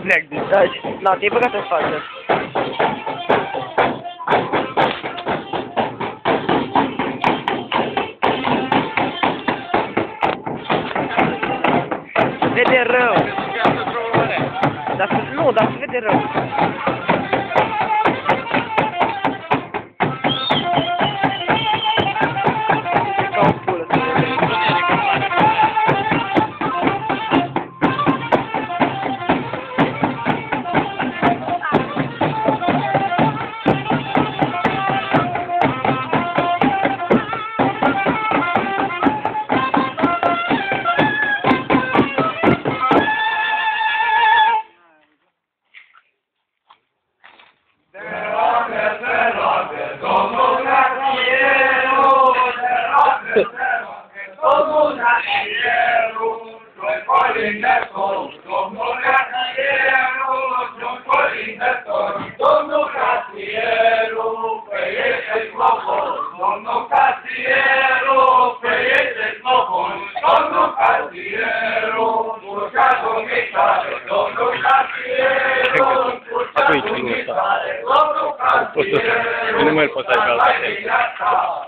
Black dude. Da, no, te-ai băgat în față. Se vede rău. Dar se vede rău. Ca o pulă se vede. Nu mai pot să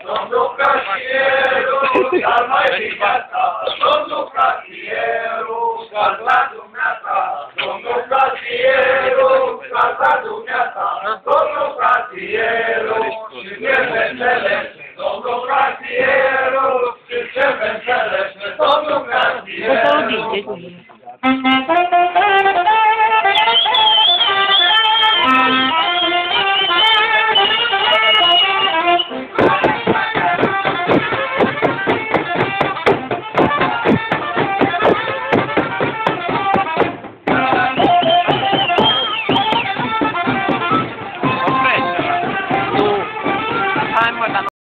Domnul Casieru, salva-i viața, domnul Casieru, salva dumneata, domnul Casieru, salva dumneata, domnul Casieru, și ce înțeles, domnul Casieru, și ce înțeles, domnul Casieru.